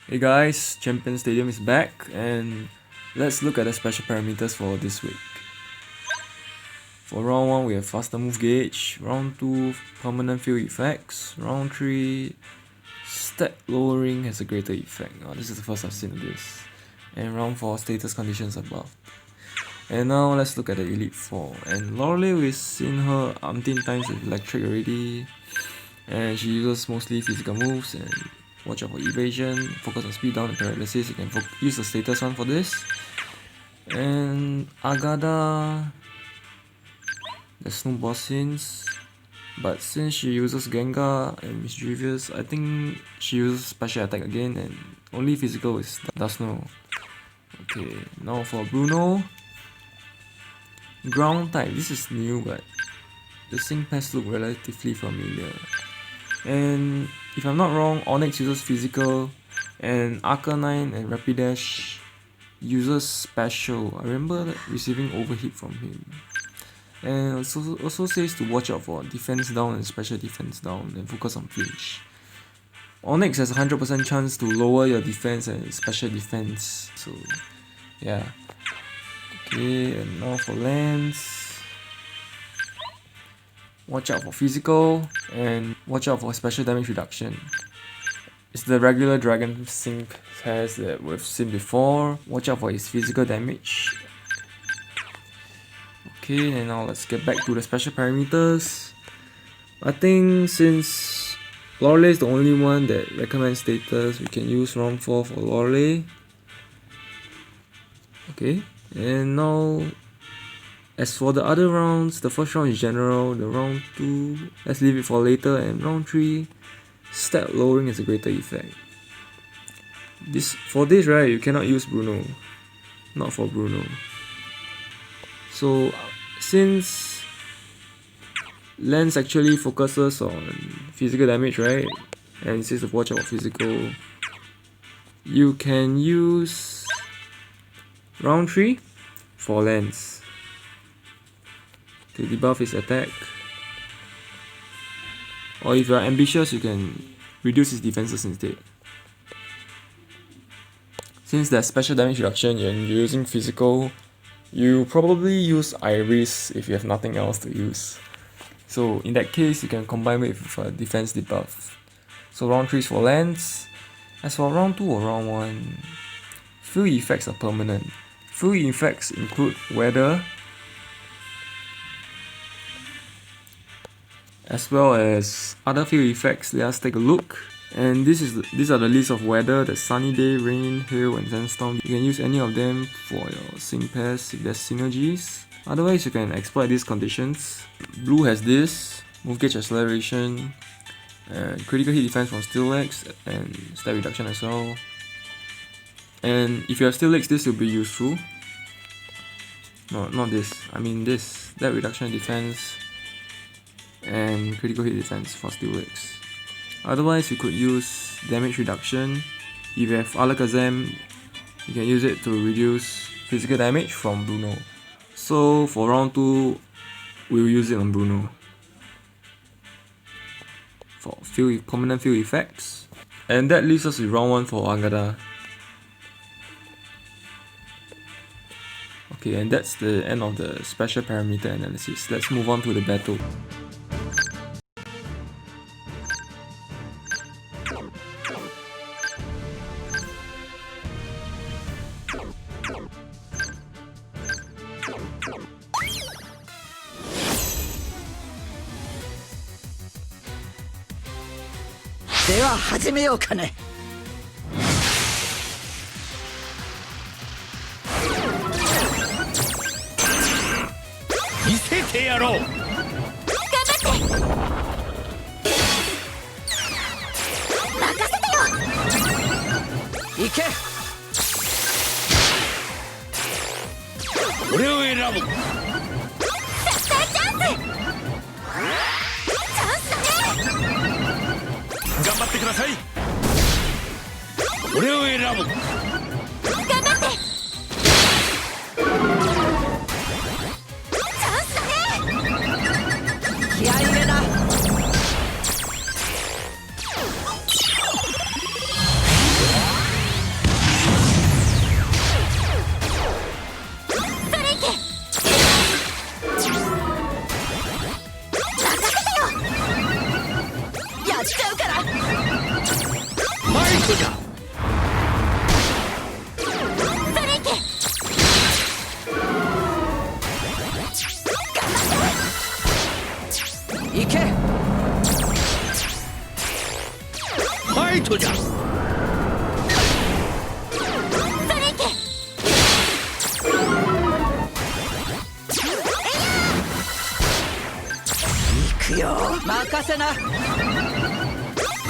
Hey guys, Champion Stadium is back and let's look at the special parameters for this week. For round 1 we have faster move gauge, round 2 permanent field effects, round 3 stat lowering has a greater effect. This is the first I've seen of this. And round 4 status conditions above. And now let's look at the Elite 4. And Lorelei, we've seen her umpteen times with electric already. And she uses mostly physical moves and watch out for evasion, focus on speed down and paralysis. You can use the status one for this. And Agada, there's no boss scenes, but since she uses Gengar and Mischievous, I think she uses special attack again and only physical does no. Okay, now for Bruno, ground type. This is new, but the Sing Pest look relatively familiar. And if I'm not wrong, Onyx uses physical and Arcanine and Rapidash uses special. I remember receiving overheat from him. And also says to watch out for defense down and special defense down and focus on flinch. Onyx has a 100% chance to lower your defense and special defense. So yeah. Okay, and now for Lance. Watch out for physical and watch out for special damage reduction. It's the regular Dragon Sync test that we've seen before. Watch out for his physical damage. Okay, and now let's get back to the special parameters. I think since Lorelei is the only one that recommends status, we can use round 4 for Lorelei. Okay, and now as for the other rounds, the first round is general, the round 2, let's leave it for later, and round 3, stat lowering is a greater effect. For this, right, you cannot use Bruno, not for Bruno. So since Lance actually focuses on physical damage, right, and it says to watch out for physical, you can use round 3 for Lance to debuff his attack, or if you are ambitious you can reduce his defenses instead. Since there's special damage reduction and you're using physical, you probably use Iris if you have nothing else to use. So in that case you can combine it with a defense debuff. So round 3 is for Lance. As for round 2 or round 1, field effects are permanent. Field effects include weather, as well as other field effects. Let us take a look. And these are the list of weather: the sunny day, rain, hail and sandstorm. You can use any of them for your Sing Pest if there's synergies. Otherwise you can exploit these conditions. Blue has this, move gauge acceleration, and critical hit defense from Steelix and stat reduction as well. And if you have Steelix, this will be useful. No, not this. I mean this. Stat reduction defense and critical hit defense for Steelix. Otherwise you could use damage reduction. If you have Alakazam, you can use it to reduce physical damage from Bruno. So for round 2, we'll use it on Bruno for permanent field effects. And that leaves us with round 1 for Agada. Okay, and that's the end of the special parameter analysis. Let's move on to the battle. トじゃ。行け。ファイトじゃ。行くよ。任せな。フ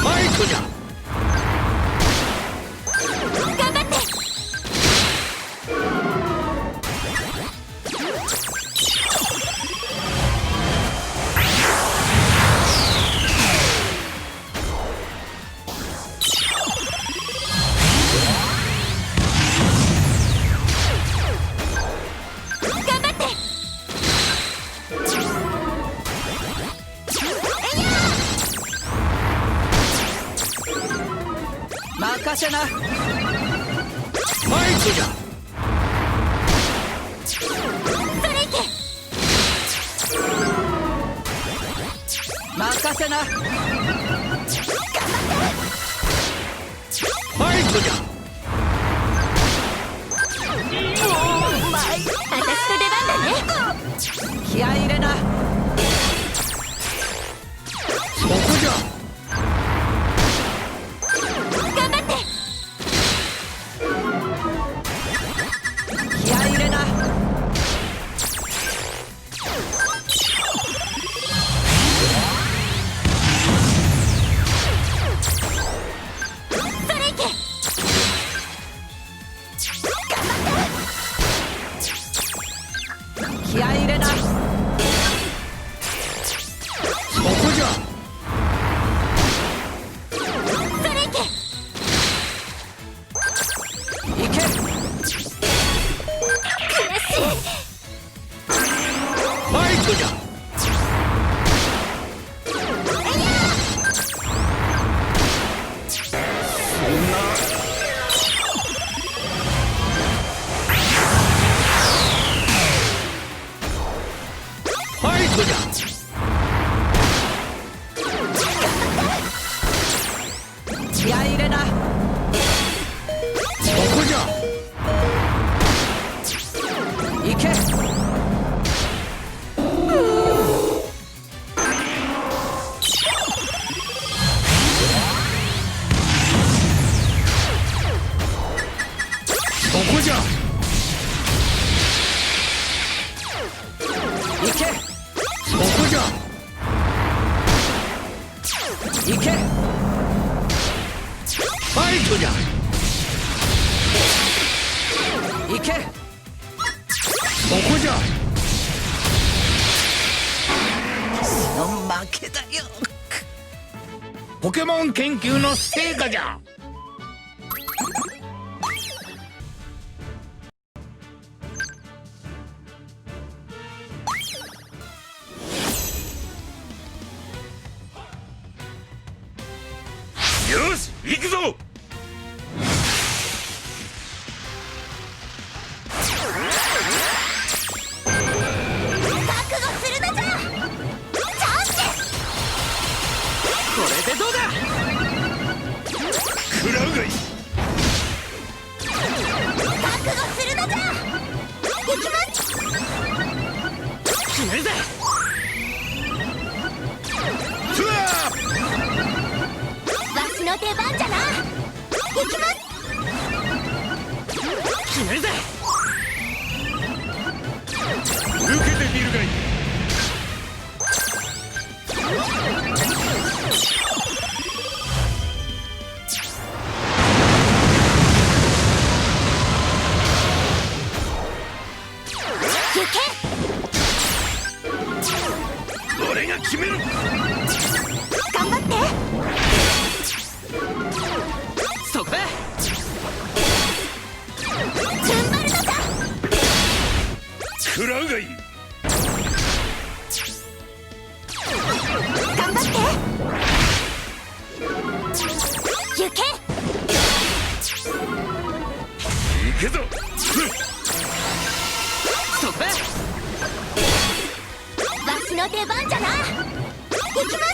ァイトじゃ。頑張って。任せな。ファイトじゃ。任せな。ファイトじゃ。私の出番だね。気合い入れな。そこじゃ。頑張って。気合い入れな。気合い入れな。そこじゃ。行け。ファイトじゃ。そんな。ファイトじゃ。気合い入れな。そこじゃ。行け。そこじゃ。行け。そこじゃ。行け。ファイトじゃ。行け。そこじゃ。私の負けだよ。ポケモン研究の成果じゃ。よし、行くぞ。覚悟するのじゃ。チャンス。これでどうだ。食らうがいい。覚悟するのじゃ。行きます。決めるぜ。ふわわしの出番じゃな。行きます。決めるぜ。受けてみるがいい。行け。俺が決める。頑張って。そこだ。踏ん張るのだ。食らうがいい。頑張って。行け。行くぞ。そこだ。わしの出番じゃな。行きます。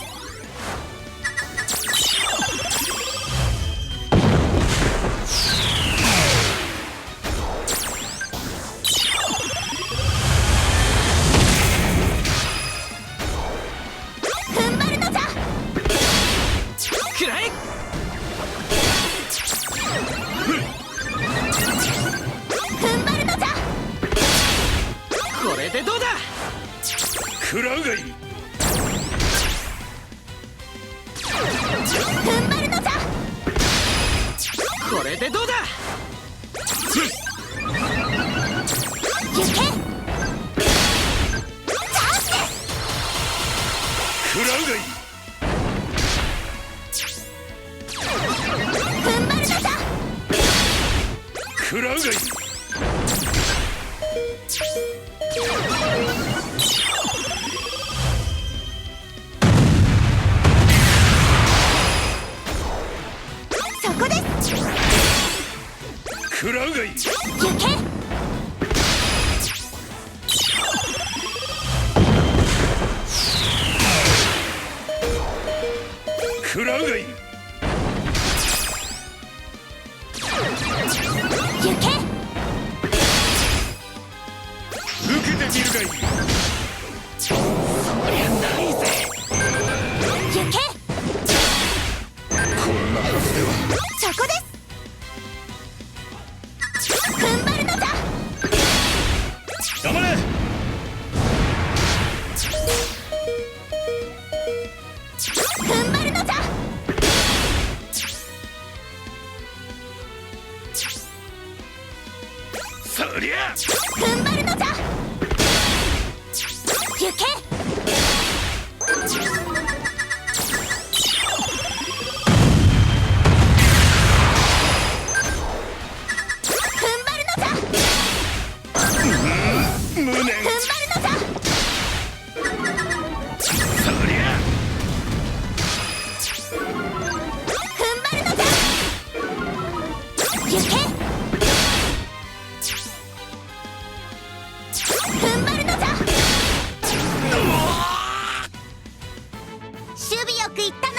がいい。踏ん張るのじゃ。これでどうだ。行け。チャンスです。食らうがいい。踏ん張るのじゃ。食らうがいい。そこです。食らうがいい。行け。食らうがいい。行け。受けてみるがいい。そりゃないぜ。行け。こんなはずでは。そこです。踏ん張るのじゃ。頑張れ。踏ん張るのじゃ。そりゃ踏ん張るのじゃ。行け。無念。踏ん張るのじゃ。そりゃ踏ん張るのじゃ。行け。踏ん張るのじゃ。守備よくいったの。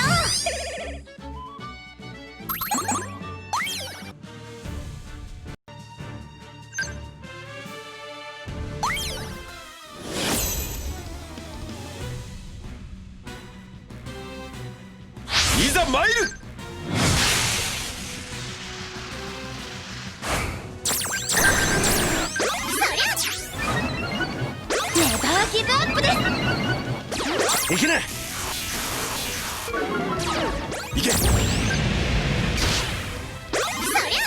いざ参る。ネバーギブアップです。いけない。いけ。そりゃ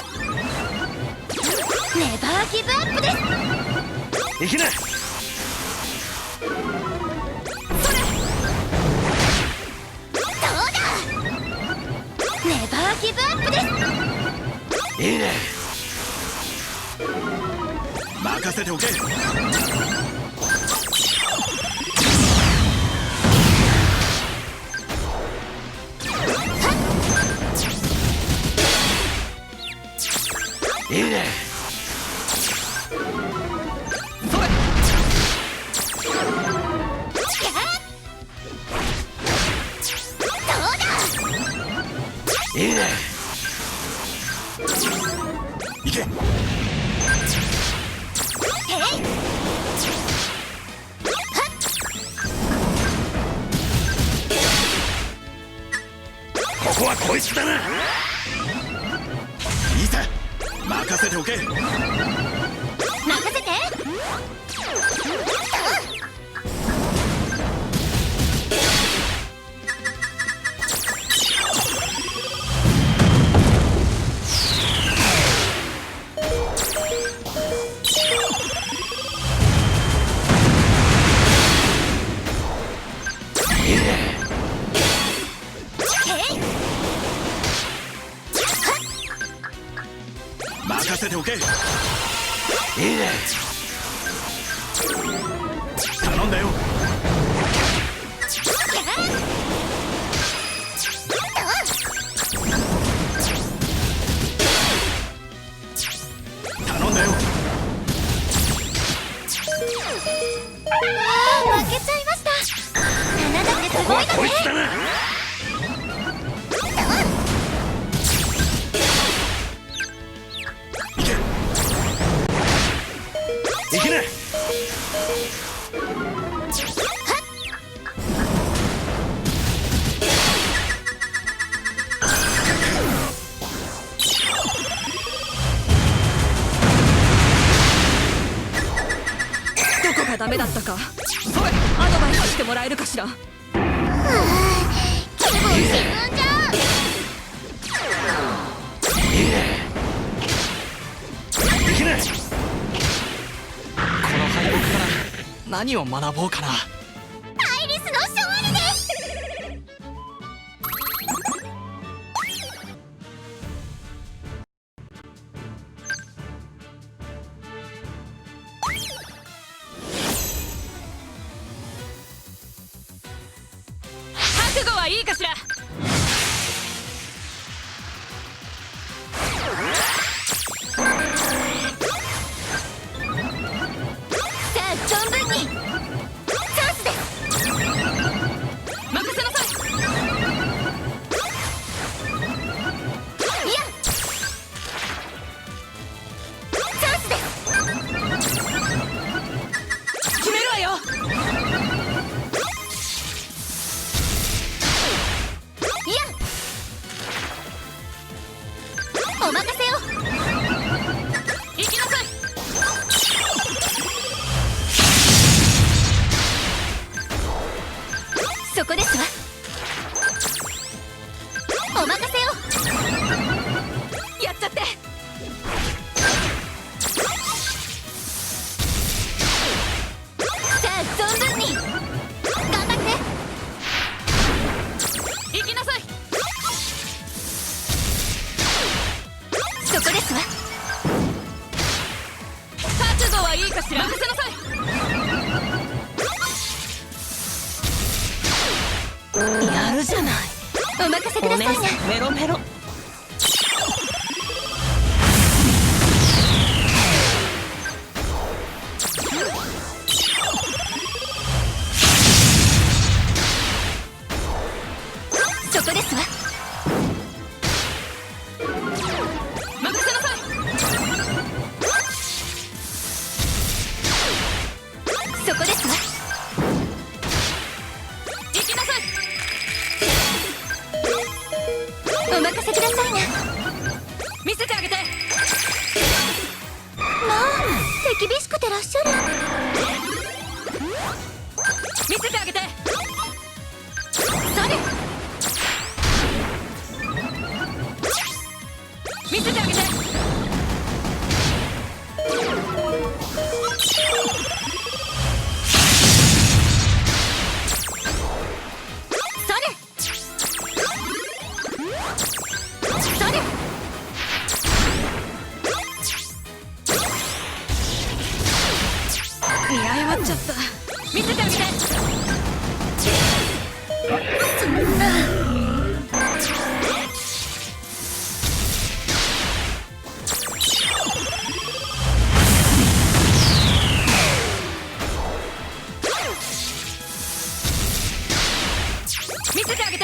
ネバーギブアップです。いけない。どうだ。ネバーギブアップです。いいね。任せておけ。いいね。いいね。いけ。ここはこいつだな。いざ任せておけ。任せて。任せておけ。いいね。頼んだよ。頼んだよ。負けちゃいました。7だってすごいのね。こいつだな。いけない。どこかがダメだったか。それアドバイスしてもらえるかしら。気分沈んじゃう。できない。この敗北から何を学ぼうかな。アイリスの勝利です。覚悟はいいかしら。さあ存分にチャンスです。任せなさい。いやチャンスです。決めるわよ。いやお任せを。行きなさい。そこですわ。お任せを。やっちゃって。さあ存分に頑張って。行きなさい。そこですわ。覚悟はいいかしら。任せなさい。やるじゃない。お任せくださいな。メロメロ。そこですわ。任せなさい。そこですわ。行きなさい。お任せくださいな。見せてあげて。まあ手厳しくてらっしゃる。見せてあげて。それ。見せてあげて。それ。それ。見誤っちゃった。見せてあげて。そんな。見せてあげて。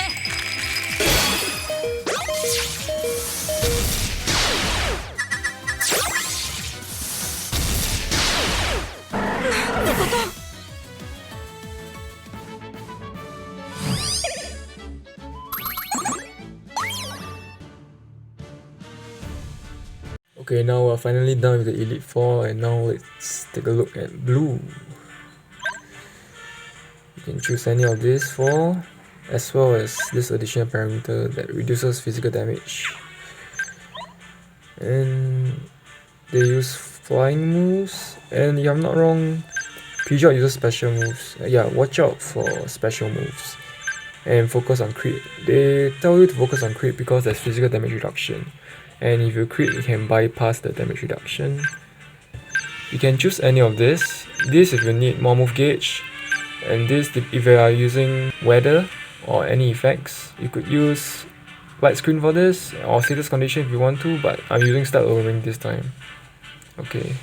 なんてこと。Okay, now we're finally done with the Elite Four, and now let's take a look at blue. You can choose any of these four, as well as this additional parameter that reduces physical damage. And they use flying moves, and if I'm not wrong, Peugeot uses special moves. Yeah, watch out for special moves. And focus on crit. They tell you to focus on crit because there's physical damage reduction. And if you crit, you can bypass the damage reduction. You can choose any of this. This if you need more move gauge, and this if you are using weather or any effects. You could use light screen for this, or status condition if you want to, but I'm using start overring this time. Okay.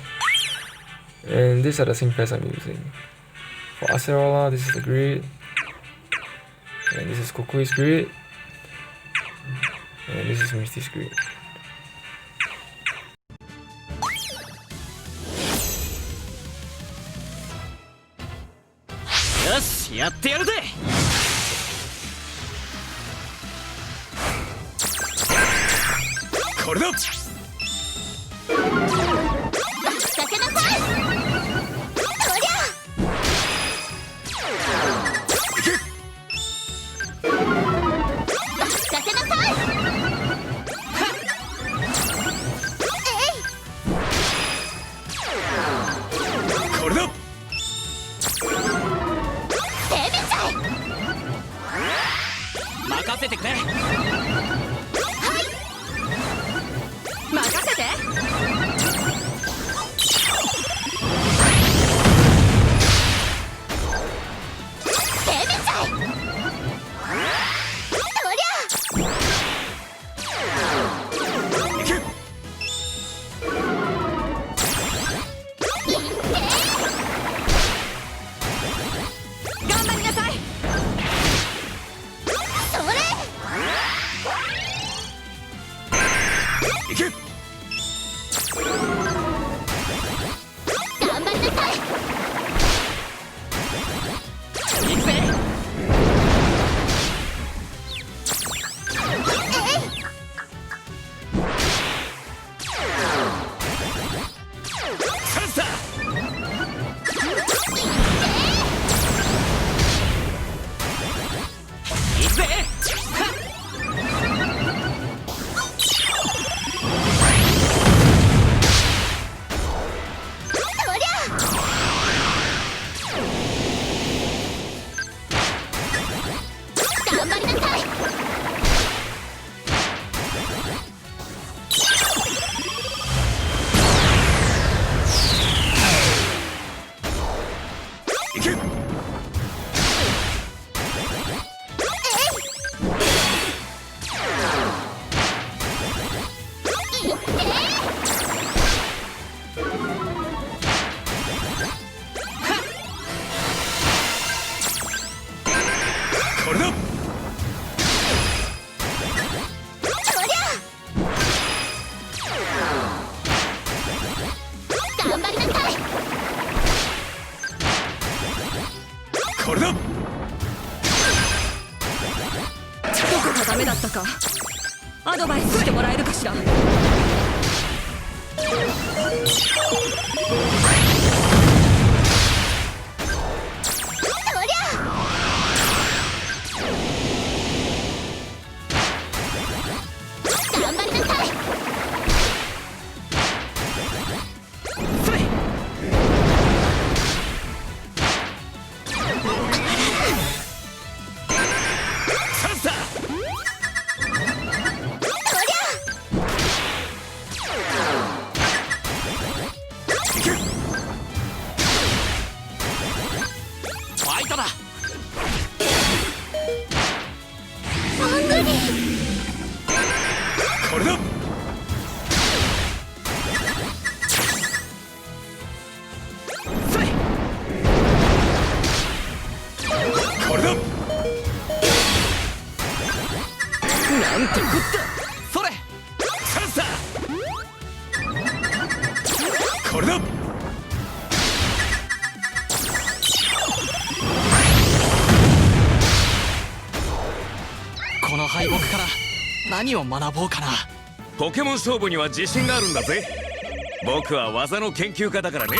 And these are the same pairs I'm using. For Acerola, this is the grid. And this is Kokoi's grid. And this is Misty's grid. Yes, やってやるぜ。これだ。させなさい。そりゃ。これだ。そりゃ頑張りなさい。これだ。どこがダメだったかアドバイスしてもらえるかしら。頑張りなさい。それさっさ。ファイトだ。これだ。それこれだ。なんてこったそれさっさ。これだ。この敗北から何を学ぼうかな。ポケモン勝負には自信があるんだぜ。僕は技の研究家だからね。